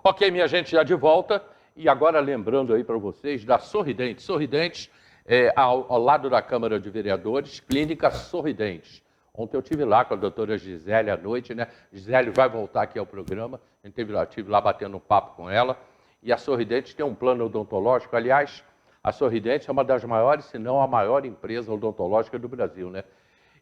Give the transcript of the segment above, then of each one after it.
Ok, minha gente, já de volta. E agora lembrando aí para vocês da Sorridentes. Sorridentes ao lado da Câmara de Vereadores, Clínica Sorridentes. Ontem eu estive lá com a doutora Gisele à noite, né? Gisele vai voltar aqui ao programa. A gente estive lá batendo um papo com ela. E a Sorridentes tem um plano odontológico. Aliás, a Sorridentes é uma das maiores, se não a maior empresa odontológica do Brasil, né?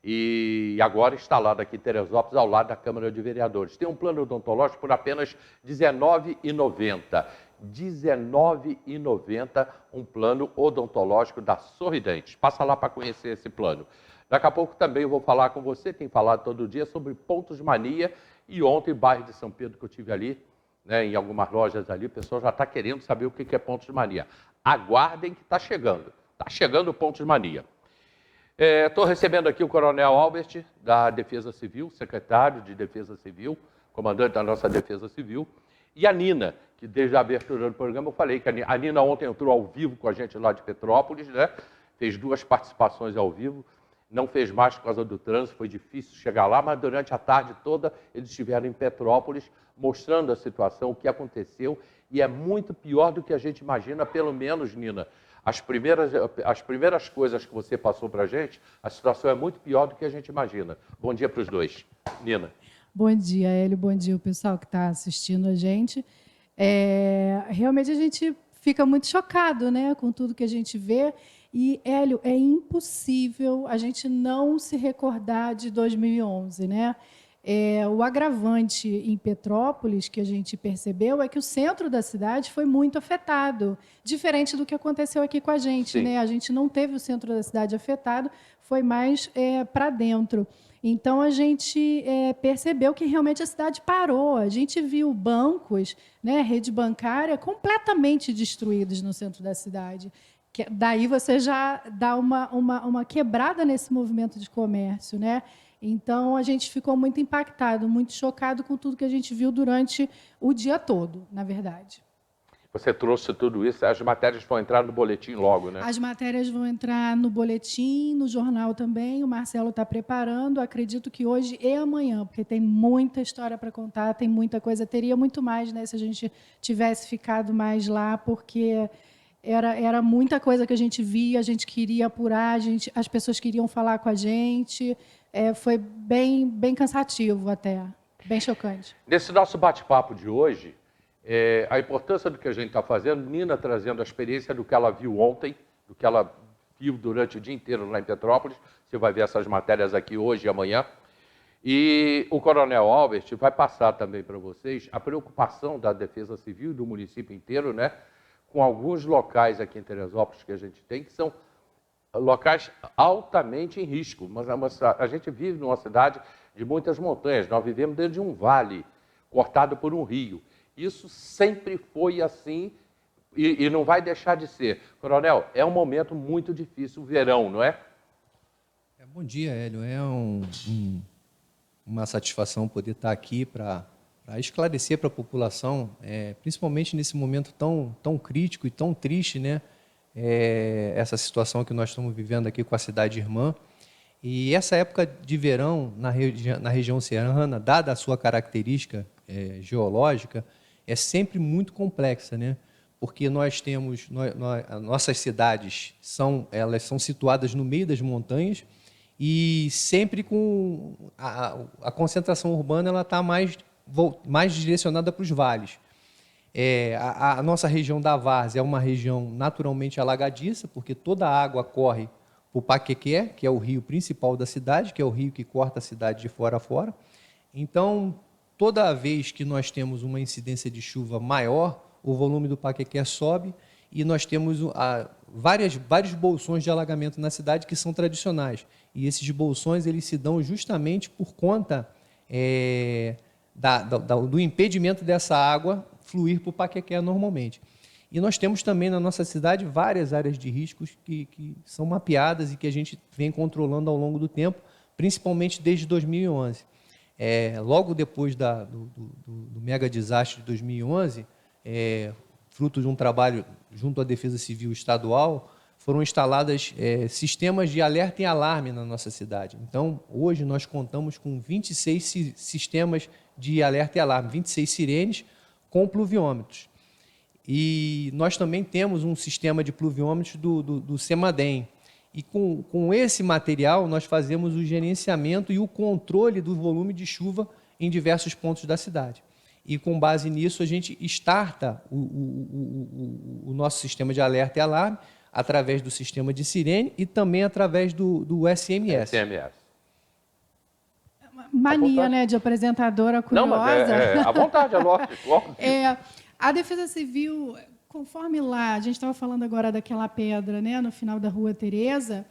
E agora instalada aqui em Teresópolis, ao lado da Câmara de Vereadores. Tem um plano odontológico por apenas R$19,90. R$19,90 um plano odontológico da Sorridentes. Passa lá para conhecer esse plano. Daqui a pouco também eu vou falar com você, tem falado todo dia, sobre pontos mania. E ontem, bairro de São Pedro, que eu tive ali, né, em algumas lojas ali, o pessoal já está querendo saber o que é pontos de mania. Aguardem que está chegando. Está chegando o pontos de mania. Estou recebendo aqui o Coronel Albert, da Defesa Civil, secretário de Defesa Civil, comandante da nossa Defesa Civil, e a Nina, que desde a abertura do programa eu falei que a Nina ontem entrou ao vivo com a gente lá de Petrópolis, né? Fez 2 participações ao vivo, não fez mais por causa do trânsito, foi difícil chegar lá, mas durante a tarde toda eles estiveram em Petrópolis, mostrando a situação, o que aconteceu, e é muito pior do que a gente imagina, pelo menos, Nina. As primeiras coisas que você passou para a gente, a situação é muito pior do que a gente imagina. Bom dia para os dois. Nina. Bom dia, Hélio. Bom dia, o pessoal que está assistindo a gente. Realmente a gente fica muito chocado, né, com tudo que a gente vê. E, Hélio, é impossível a gente não se recordar de 2011, né? O agravante em Petrópolis que a gente percebeu é que o centro da cidade foi muito afetado, diferente do que aconteceu aqui com a gente, né? A gente não teve o centro da cidade afetado, foi mais para dentro. Então, a gente percebeu que realmente a cidade parou. A gente viu bancos, né, rede bancária, completamente destruídos no centro da cidade. Daí você já dá uma quebrada nesse movimento de comércio, né? Então, a gente ficou muito impactado, muito chocado com tudo que a gente viu durante o dia todo, na verdade. Você trouxe tudo isso, as matérias vão entrar no boletim logo, né? As matérias vão entrar no boletim, no jornal também, o Marcelo está preparando, acredito que hoje e amanhã, porque tem muita história para contar, tem muita coisa, teria muito mais, né, se a gente tivesse ficado mais lá, porque era muita coisa que a gente via, a gente queria apurar, as pessoas queriam falar com a gente, foi bem cansativo até, bem chocante. Nesse nosso bate-papo de hoje, a importância do que a gente está fazendo, Nina trazendo a experiência do que ela viu ontem, do que ela viu durante o dia inteiro lá em Petrópolis, você vai ver essas matérias aqui hoje e amanhã, e o Coronel Albert vai passar também para vocês a preocupação da Defesa Civil e do município inteiro, né, com alguns locais aqui em Teresópolis que a gente tem, que são locais altamente em risco. Mas a gente vive numa cidade de muitas montanhas, nós vivemos dentro de um vale cortado por um rio. Isso sempre foi assim e não vai deixar de ser. Coronel, é um momento muito difícil, o verão, não é? Bom dia, Hélio. Uma satisfação poder estar aqui para esclarecer para a população, principalmente nesse momento tão crítico e tão triste, né? Essa situação que nós estamos vivendo aqui com a cidade irmã. E essa época de verão na região serrana, dada a sua característica geológica, é sempre muito complexa, né? Porque nós temos, nossas cidades elas são situadas no meio das montanhas e sempre com a concentração urbana ela está mais direcionada para os vales. A nossa região da várzea é uma região naturalmente alagadiça, porque toda a água corre para o Paquequé, que é o rio principal da cidade, que é o rio que corta a cidade de fora a fora. Então, toda vez que nós temos uma incidência de chuva maior, o volume do Paquequé sobe e nós temos vários bolsões de alagamento na cidade que são tradicionais. E esses bolsões eles se dão justamente por conta do impedimento dessa água fluir para o Paquequé normalmente. E nós temos também na nossa cidade várias áreas de riscos que são mapeadas e que a gente vem controlando ao longo do tempo, principalmente desde 2011. Logo depois do mega desastre de 2011, fruto de um trabalho junto à Defesa Civil Estadual, foram instalados sistemas de alerta e alarme na nossa cidade. Então, hoje nós contamos com 26 sistemas de alerta e alarme, 26 sirenes, com pluviômetros. E nós também temos um sistema de pluviômetros do CEMADEM. E com esse material, nós fazemos o gerenciamento e o controle do volume de chuva em diversos pontos da cidade. E com base nisso, a gente starta o nosso sistema de alerta e alarme através do sistema de sirene e também através do SMS. SMS. Mania, né, de apresentadora curiosa. Não, mas à vontade, é lógico. A Defesa Civil, conforme lá, a gente estava falando agora daquela pedra, né, no final da Rua Tereza,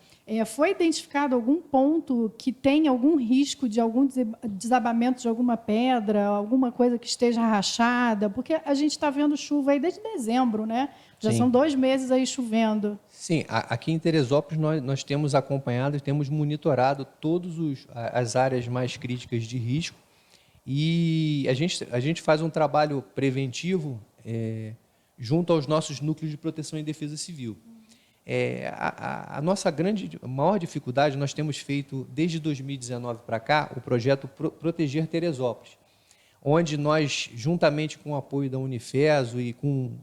foi identificado algum ponto que tem algum risco de algum desabamento de alguma pedra, alguma coisa que esteja rachada? Porque a gente está vendo chuva aí desde dezembro, né? Já Sim. são 2 meses aí chovendo. Sim, aqui em Teresópolis nós temos acompanhado e temos monitorado todas as áreas mais críticas de risco e a gente faz um trabalho preventivo junto aos nossos núcleos de proteção e defesa civil. A nossa maior dificuldade, nós temos feito desde 2019 para cá o projeto Proteger Teresópolis, onde nós, juntamente com o apoio da Unifeso e com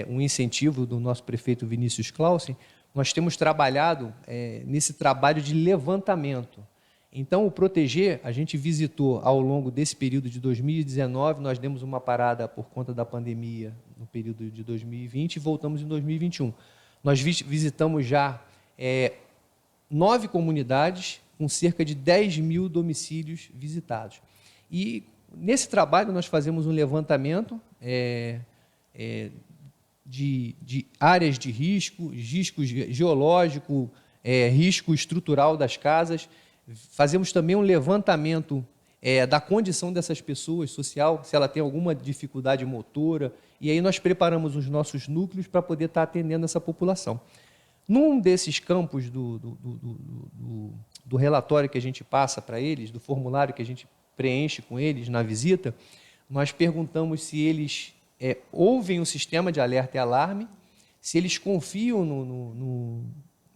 um incentivo do nosso prefeito Vinícius Clausen, nós temos trabalhado nesse trabalho de levantamento. Então, o Proteger, a gente visitou ao longo desse período de 2019, nós demos uma parada por conta da pandemia no período de 2020 e voltamos em 2021. Nós visitamos já 9 comunidades com cerca de 10 mil domicílios visitados. E nesse trabalho nós fazemos um levantamento de áreas de risco geológico, risco estrutural das casas. Fazemos também um levantamento da condição dessas pessoas social, se ela tem alguma dificuldade motora, e aí nós preparamos os nossos núcleos para poder estar atendendo essa população. Num desses campos do relatório que a gente passa para eles, do formulário que a gente preenche com eles na visita, nós perguntamos se eles ouvem o sistema de alerta e alarme, se eles confiam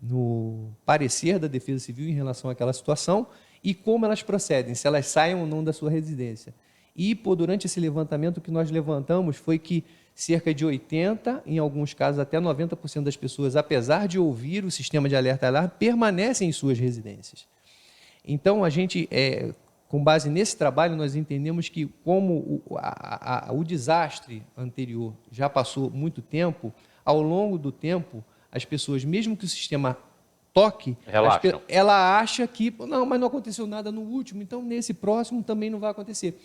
no parecer da Defesa Civil em relação àquela situação e como elas procedem, se elas saem ou não da sua residência. E, durante esse levantamento, o que nós levantamos foi que cerca de 80%, em alguns casos até 90% das pessoas, apesar de ouvir o sistema de alerta e alarme, permanecem em suas residências. Então, a gente, com base nesse trabalho, nós entendemos que, como o desastre anterior já passou muito tempo, ao longo do tempo, as pessoas, mesmo que o sistema toque, ela acha que, não, mas não aconteceu nada no último, então nesse próximo também não vai acontecer.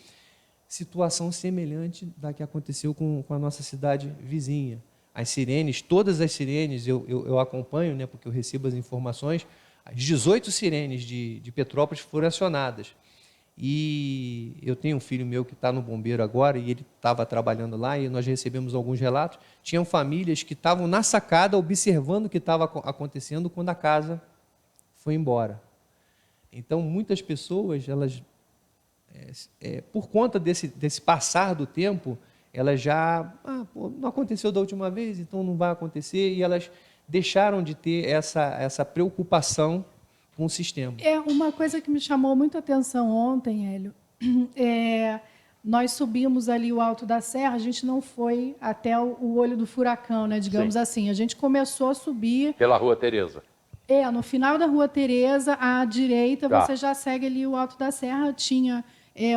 Situação semelhante da que aconteceu com a nossa cidade vizinha. As sirenes, todas as sirenes, eu acompanho, né, porque eu recebo as informações, as 18 sirenes de Petrópolis foram acionadas. E eu tenho um filho meu que está no bombeiro agora e ele estava trabalhando lá e nós recebemos alguns relatos. Tinham famílias que estavam na sacada observando o que estava acontecendo quando a casa foi embora. Então, muitas pessoas, elas, por conta desse passar do tempo, elas já, não aconteceu da última vez, então não vai acontecer, e elas deixaram de ter essa preocupação com o sistema. Uma coisa que me chamou muito a atenção ontem, Hélio, nós subimos ali o Alto da Serra, a gente não foi até o olho do furacão, né, digamos assim. A gente começou a subir... Pela Rua Tereza. No final da Rua Tereza, à direita, você já segue ali o Alto da Serra, tinha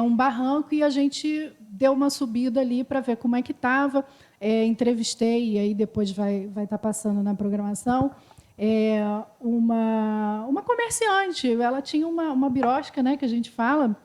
um barranco e a gente deu uma subida ali para ver como é que estava. Entrevistei, e aí depois vai estar passando na programação, uma comerciante. Ela tinha uma birosca, né, que a gente fala.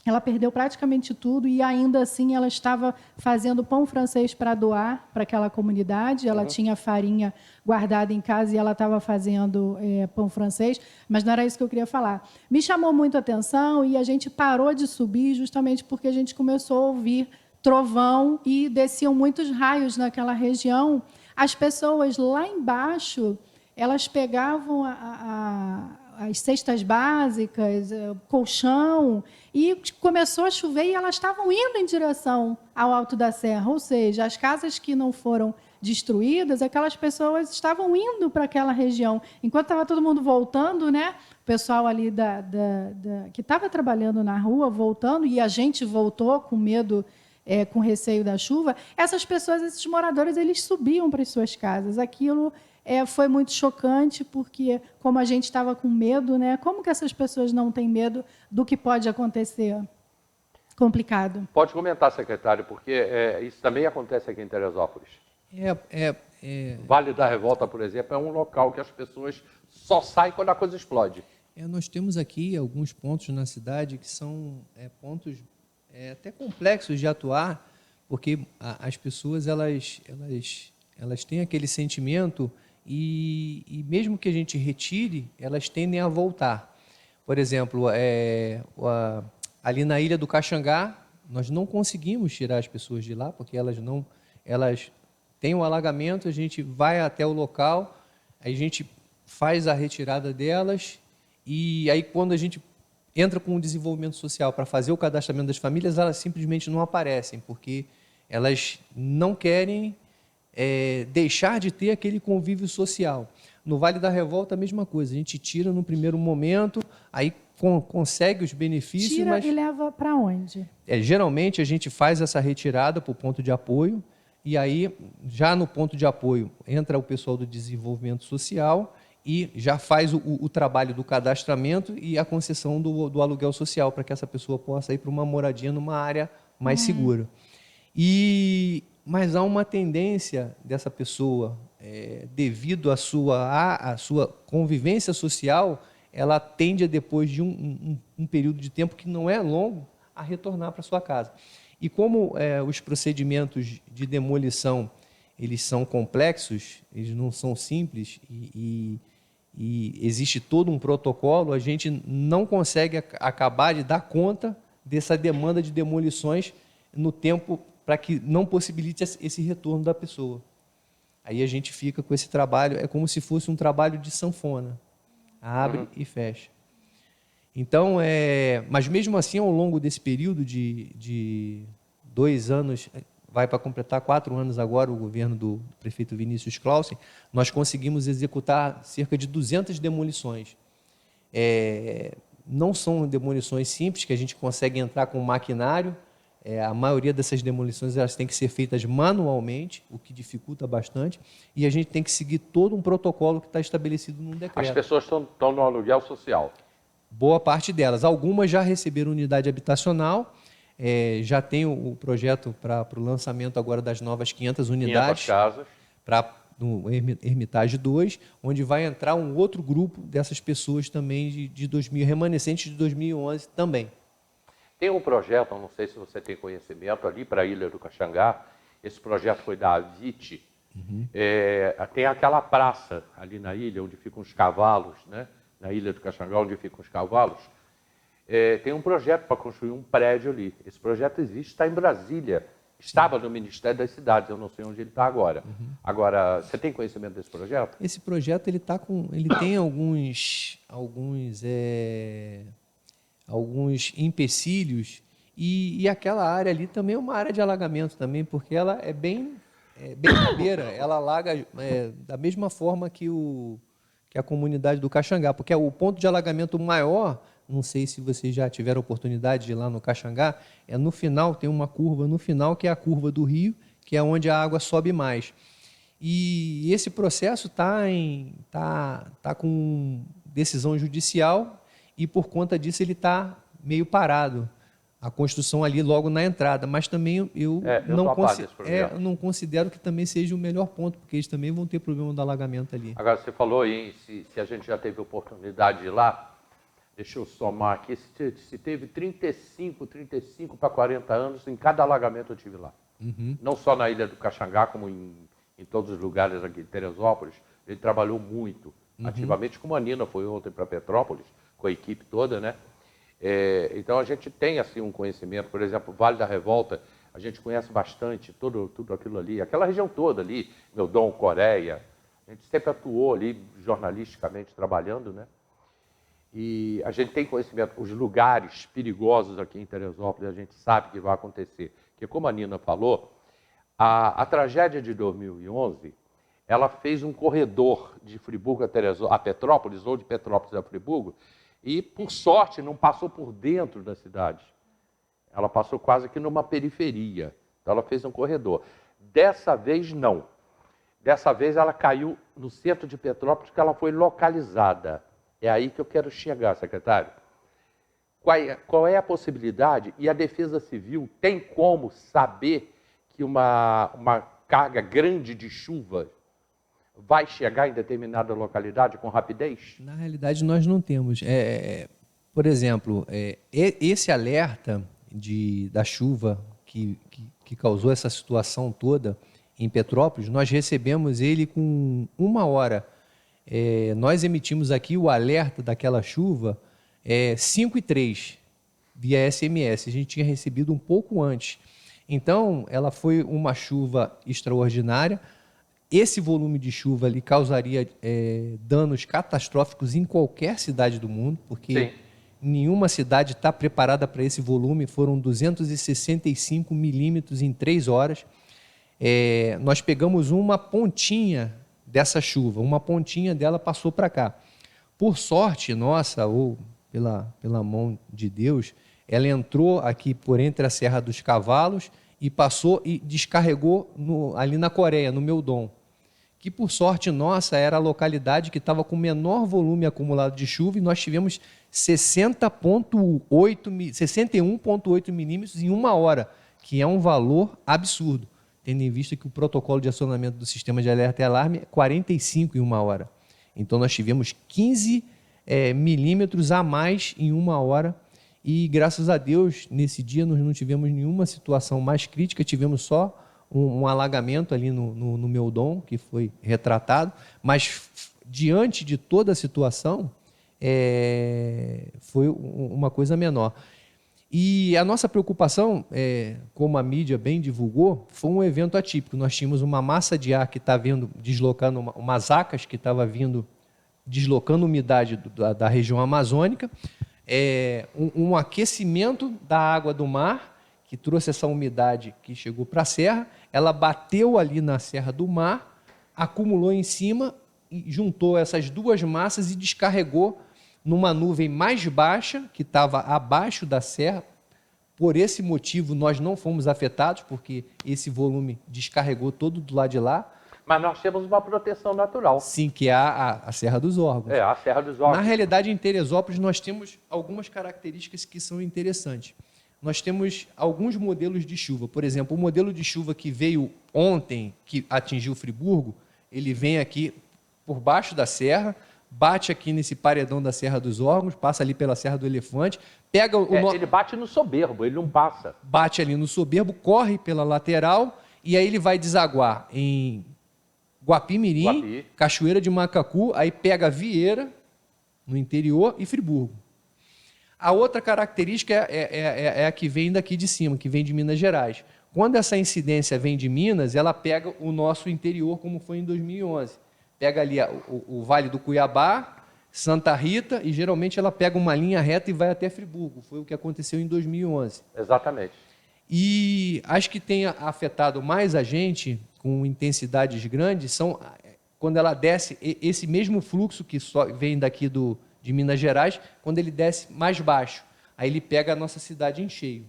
Ela perdeu praticamente tudo e, ainda assim, ela estava fazendo pão francês para doar para aquela comunidade. Ela tinha farinha guardada em casa e ela estava fazendo pão francês, mas não era isso que eu queria falar. Me chamou muito a atenção e a gente parou de subir justamente porque a gente começou a ouvir trovão e desciam muitos raios naquela região. As pessoas lá embaixo, elas pegavam as cestas básicas, colchão, e começou a chover e elas estavam indo em direção ao Alto da Serra, ou seja, as casas que não foram destruídas, aquelas pessoas estavam indo para aquela região. Enquanto estava todo mundo voltando, né, o pessoal ali que estava trabalhando na rua, voltando, e a gente voltou com medo com receio da chuva, essas pessoas, esses moradores, eles subiam para as suas casas. Aquilo foi muito chocante, porque, como a gente estava com medo, né? Como que essas pessoas não têm medo do que pode acontecer? Complicado. Pode comentar, secretário, porque isso também acontece aqui em Teresópolis. Vale da Revolta, por exemplo, é um local que as pessoas só saem quando a coisa explode. Nós temos aqui alguns pontos na cidade que são pontos até complexos de atuar, porque as pessoas elas têm aquele sentimento e mesmo que a gente retire, elas tendem a voltar. Por exemplo, ali na Ilha do Caxangá, nós não conseguimos tirar as pessoas de lá, porque elas têm um alagamento, a gente vai até o local, a gente faz a retirada delas, e aí quando a gente entra com o desenvolvimento social para fazer o cadastramento das famílias, elas simplesmente não aparecem, porque elas não querem deixar de ter aquele convívio social. No Vale da Revolta, a mesma coisa, a gente tira no primeiro momento, aí consegue os benefícios. Tira, mas e leva para onde? Geralmente a gente faz essa retirada para o ponto de apoio, e aí já no ponto de apoio entra o pessoal do desenvolvimento social e já faz o trabalho do cadastramento e a concessão do aluguel social, para que essa pessoa possa ir para uma moradia numa área mais segura. Mas há uma tendência dessa pessoa, devido à sua convivência social, ela tende, depois de um período de tempo que não é longo, a retornar para sua casa. E como os procedimentos de demolição eles são complexos, eles não são simples e existe todo um protocolo, a gente não consegue acabar de dar conta dessa demanda de demolições no tempo para que não possibilite esse retorno da pessoa. Aí a gente fica com esse trabalho, é como se fosse um trabalho de sanfona, abre e fecha. Então, mas mesmo assim, ao longo desse período de 2 anos, vai para completar 4 anos agora, o governo do prefeito Vinícius Clausen, nós conseguimos executar cerca de 200 demolições. Não são demolições simples, que a gente consegue entrar com maquinário. A maioria dessas demolições elas têm que ser feitas manualmente, o que dificulta bastante, e a gente tem que seguir todo um protocolo que está estabelecido num decreto. As pessoas estão no aluguel social. Boa parte delas. Algumas já receberam unidade habitacional, já tem o projeto para o lançamento agora das novas 500 unidades. 500 casas. No Hermitage 2, onde vai entrar um outro grupo dessas pessoas também de 2000, remanescentes de 2011 também. Tem um projeto, não sei se você tem conhecimento, ali para a Ilha do Caxangá, esse projeto foi da Avite. Tem aquela praça ali na ilha, onde ficam os cavalos, né? Na Ilha do Caxangá, onde ficam os cavalos. Tem um projeto para construir um prédio ali. Esse projeto existe, está em Brasília. Estava no Ministério das Cidades, eu não sei onde ele está agora. Agora, você tem conhecimento desse projeto? Esse projeto ele tem alguns empecilhos e aquela área ali também é uma área de alagamento também, porque ela é bem rabeira, ela alaga da mesma forma que a comunidade do Caxangá, porque o ponto de alagamento maior, não sei se vocês já tiveram oportunidade de ir lá no Caxangá, no final, tem uma curva no final, que é a curva do rio, que é onde a água sobe mais. E esse processo está com decisão judicial e, por conta disso, ele está meio parado. A construção ali logo na entrada, mas também eu não considero que também seja o melhor ponto, porque eles também vão ter problema do alagamento ali. Agora, você falou aí, se a gente já teve oportunidade de ir lá, deixa eu somar aqui, se teve 35 para 40 anos, em cada alagamento eu tive lá. Não só na Ilha do Caxangá, como em todos os lugares aqui em Teresópolis. Ele trabalhou muito ativamente, como a Nina foi ontem para Petrópolis, com a equipe toda, né? Então a gente tem assim um conhecimento, por exemplo, o Vale da Revolta, a gente conhece bastante tudo aquilo ali, aquela região toda ali, Meudon, Coreia, a gente sempre atuou ali jornalisticamente trabalhando, né? E a gente tem conhecimento, os lugares perigosos aqui em Teresópolis, a gente sabe que vai acontecer, porque como a Nina falou, a tragédia de 2011, ela fez um corredor de Friburgo a Petrópolis, ou de Petrópolis a Friburgo, e, por sorte, não passou por dentro da cidade. Ela passou quase que numa periferia. Então ela fez um corredor. Dessa vez, não. Dessa vez ela caiu no centro de Petrópolis, que ela foi localizada. É aí que eu quero chegar, secretário. Qual é a possibilidade? E a Defesa Civil tem como saber que uma carga grande de chuva vai chegar em determinada localidade com rapidez? Na realidade, nós não temos. Por exemplo, esse alerta da chuva que causou essa situação toda em Petrópolis, nós recebemos ele com 1 hora. Nós emitimos aqui o alerta daquela chuva 5h03, via SMS. A gente tinha recebido um pouco antes. Então, ela foi uma chuva extraordinária. Esse volume de chuva ali causaria danos catastróficos em qualquer cidade do mundo, porque nenhuma cidade está preparada para esse volume. Foram 265 milímetros em 3 horas. Nós pegamos uma pontinha dessa chuva, uma pontinha dela passou para cá. Por sorte nossa, ou pela mão de Deus, ela entrou aqui por entre a Serra dos Cavalos e passou e descarregou ali na Coreia, no Meudon, que por sorte nossa era a localidade que estava com menor volume acumulado de chuva, e nós tivemos 61,8 milímetros em 1 hora, que é um valor absurdo, tendo em vista que o protocolo de acionamento do sistema de alerta e alarme é 45 em 1 hora. Então nós tivemos 15 milímetros a mais em 1 hora, e graças a Deus, nesse dia nós não tivemos nenhuma situação mais crítica, tivemos só um alagamento ali no Meudon, que foi retratado, mas diante de toda a situação, foi uma coisa menor. E a nossa preocupação, como a mídia bem divulgou, foi um evento atípico. Nós tínhamos uma massa de ar que está vindo, deslocando, umas acas que estava vindo, deslocando umidade da região amazônica, um aquecimento da água do mar, que trouxe essa umidade que chegou para a serra, ela bateu ali na Serra do Mar, acumulou em cima, e juntou essas duas massas e descarregou numa nuvem mais baixa, que estava abaixo da serra. Por esse motivo, nós não fomos afetados, porque esse volume descarregou todo do lado de lá. Mas nós temos uma proteção natural. Sim, que é a Serra dos Órgãos. A Serra dos Órgãos. Na realidade, em Teresópolis, nós temos algumas características que são interessantes. Nós temos alguns modelos de chuva. Por exemplo, o modelo de chuva que veio ontem, que atingiu Friburgo, ele vem aqui por baixo da serra, bate aqui nesse paredão da Serra dos Órgãos, passa ali pela Serra do Elefante, pega ele bate no Soberbo, ele não passa. Bate ali no Soberbo, corre pela lateral, e aí ele vai desaguar em Guapimirim, Cachoeira de Macacu, aí pega Vieira, no interior, e Friburgo. A outra característica é a que vem daqui de cima, que vem de Minas Gerais. Quando essa incidência vem de Minas, ela pega o nosso interior, como foi em 2011. Pega ali o Vale do Cuiabá, Santa Rita, e geralmente ela pega uma linha reta e vai até Friburgo. Foi o que aconteceu em 2011. Exatamente. E as que têm afetado mais a gente, com intensidades grandes, são quando ela desce, esse mesmo fluxo que só vem daqui de Minas Gerais, quando ele desce mais baixo. Aí ele pega a nossa cidade em cheio.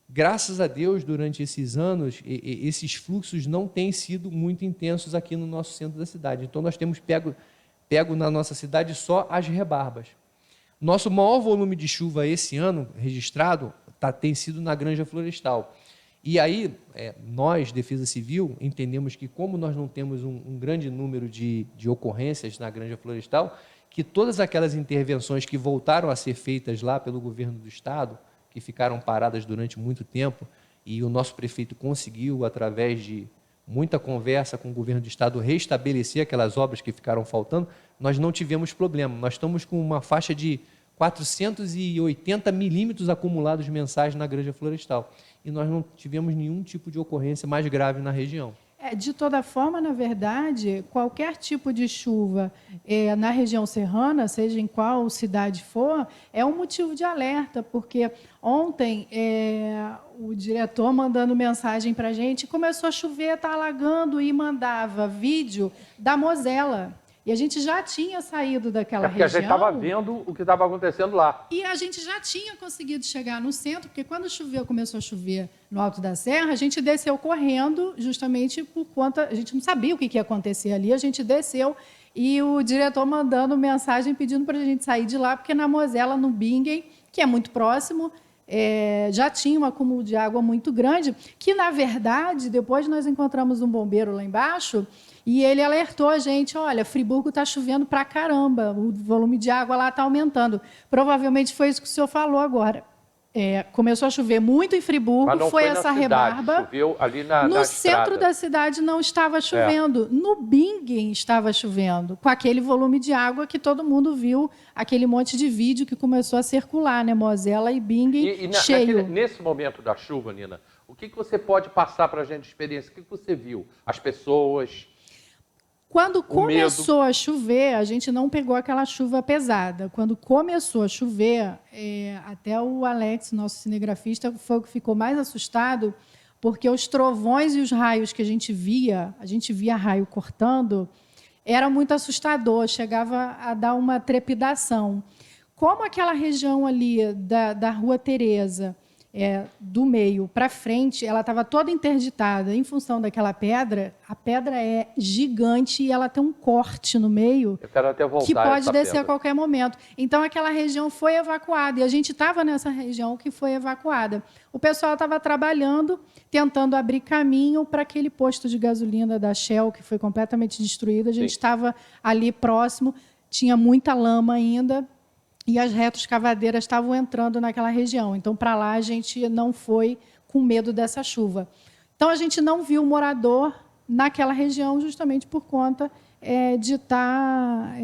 Graças a Deus, durante esses anos, esses fluxos não têm sido muito intensos aqui no nosso centro da cidade. Então, nós temos pego na nossa cidade só as rebarbas. Nosso maior volume de chuva esse ano, registrado, tem sido na Granja Florestal. E aí, nós, Defesa Civil, entendemos que, como nós não temos um grande número de ocorrências na Granja Florestal, que todas aquelas intervenções que voltaram a ser feitas lá pelo governo do Estado, que ficaram paradas durante muito tempo, e o nosso prefeito conseguiu, através de muita conversa com o governo do Estado, restabelecer aquelas obras que ficaram faltando, nós não tivemos problema. Nós estamos com uma faixa de 480 milímetros acumulados mensais na Granja Florestal. E nós não tivemos nenhum tipo de ocorrência mais grave na região. De toda forma, na verdade, qualquer tipo de chuva na região serrana, seja em qual cidade for, é um motivo de alerta, porque ontem o diretor mandando mensagem para a gente, começou a chover, está alagando, e mandava vídeo da Mosela, E a gente já tinha saído daquela porque região. a gente estava vendo o que estava acontecendo lá. E a gente já tinha conseguido chegar no centro, porque quando choveu, começou a chover no Alto da Serra, a gente desceu correndo, justamente por conta... A gente não sabia o que ia acontecer ali, a gente desceu e o diretor mandando mensagem pedindo para a gente sair de lá, porque na Mosela, no Bingen, que é muito próximo, já tinha um acúmulo de água muito grande, que, na verdade, depois nós encontramos um bombeiro lá embaixo e ele alertou a gente, olha, Friburgo está chovendo pra caramba, o volume de água lá está aumentando. Provavelmente foi isso que o senhor falou agora. Começou a chover muito em Friburgo, Mas não foi na essa cidade, rebarba. choveu ali na No estrada. centro da cidade não estava chovendo. No Bingen estava chovendo, com aquele volume de água que todo mundo viu, aquele monte de vídeo que começou a circular, né? Mosela e Bingen cheio. Nesse momento da chuva, Nina, o que você pode passar para a gente de experiência? O que você viu? As pessoas... Quando começou a chover, a gente não pegou aquela chuva pesada. Quando começou a chover, até o Alex, nosso cinegrafista, foi o que ficou mais assustado, porque os trovões e os raios que a gente via raio cortando, era muito assustador, chegava a dar uma trepidação. Como aquela região ali da Rua Tereza, do meio para frente, ela estava toda interditada em função daquela pedra. A pedra é gigante e ela tem um corte no meio que pode descer a qualquer momento. Então, aquela região foi evacuada e a gente estava nessa região que foi evacuada. O pessoal estava trabalhando, tentando abrir caminho para aquele posto de gasolina da Shell, que foi completamente destruído. A gente estava ali próximo, tinha muita lama ainda, e as retroescavadeiras estavam entrando naquela região. Então, para lá, a gente não foi com medo dessa chuva. Então, a gente não viu morador naquela região justamente por conta de estar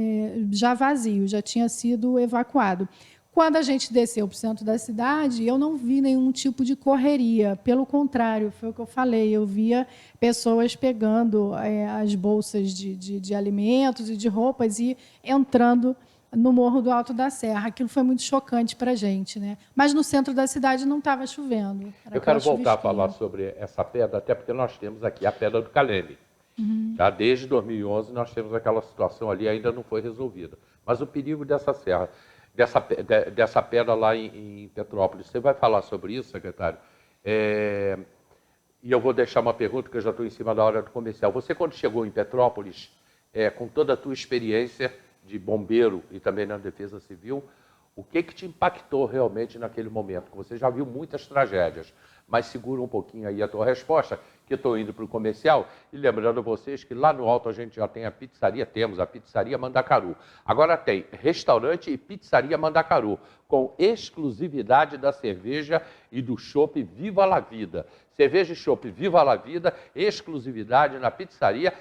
já vazio, já tinha sido evacuado. Quando a gente desceu para o centro da cidade, eu não vi nenhum tipo de correria. Pelo contrário, foi o que eu falei, eu via pessoas pegando as bolsas de alimentos e de roupas e entrando no Morro do Alto da Serra. Aquilo foi muito chocante para a gente, né? Mas no centro da cidade não estava chovendo. Eu quero voltar a falar sobre essa pedra, até porque nós temos aqui a pedra do Calene. Já desde 2011 nós temos aquela situação ali, ainda não foi resolvida. Mas o perigo dessa serra, dessa pedra lá em Petrópolis, você vai falar sobre isso, secretário? E eu vou deixar uma pergunta, que eu já estou em cima da hora do comercial. Você, quando chegou em Petrópolis, com toda a tua experiência de bombeiro e também na Defesa Civil, o que te impactou realmente naquele momento? Você já viu muitas tragédias, mas segura um pouquinho aí a tua resposta, que eu estou indo para o comercial, e lembrando a vocês que lá no alto a gente já tem a pizzaria, temos a pizzaria Mandacaru. Agora tem restaurante e pizzaria Mandacaru, com exclusividade da cerveja e do chopp Viva la Vida. Cerveja e chopp Viva la Vida, exclusividade na pizzaria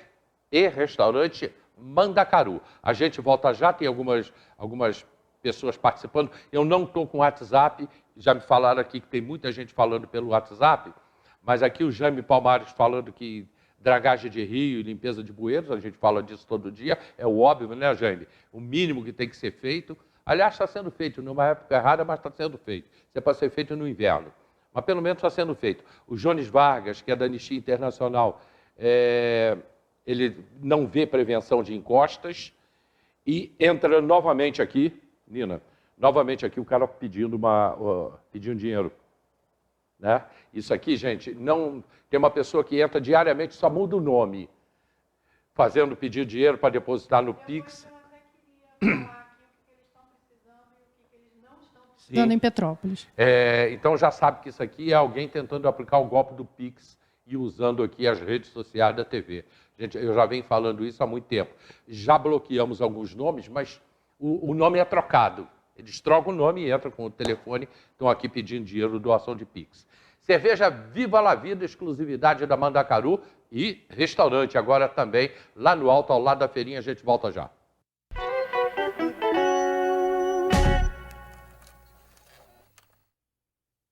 e restaurante Mandacaru. A gente volta já, tem algumas pessoas participando. Eu não estou com WhatsApp, já me falaram aqui que tem muita gente falando pelo WhatsApp, mas aqui o Jaime Palmares falando que dragagem de rio e limpeza de bueiros, a gente fala disso todo dia, é o óbvio, né, Jaime? O mínimo que tem que ser feito. Aliás, está sendo feito numa época errada, mas está sendo feito. Isso é para ser feito no inverno, mas pelo menos está sendo feito. O Jones Vargas, que é da Anistia Internacional, ele não vê prevenção de encostas e entra novamente aqui, Nina, novamente aqui o cara pedindo dinheiro. Né? Isso aqui, gente, não tem uma pessoa que entra diariamente, só muda o nome, pedindo dinheiro para depositar no Pix. Dando em Petrópolis. Então já sabe que isso aqui é alguém tentando aplicar o golpe do Pix e usando aqui as redes sociais da TV. Gente, eu já venho falando isso há muito tempo. Já bloqueamos alguns nomes, mas o nome é trocado. Eles trocam o nome e entram com o telefone, estão aqui pedindo dinheiro, doação de Pix. Cerveja Viva la Vida, exclusividade da Mandacaru e restaurante agora também, lá no alto, ao lado da feirinha, a gente volta já.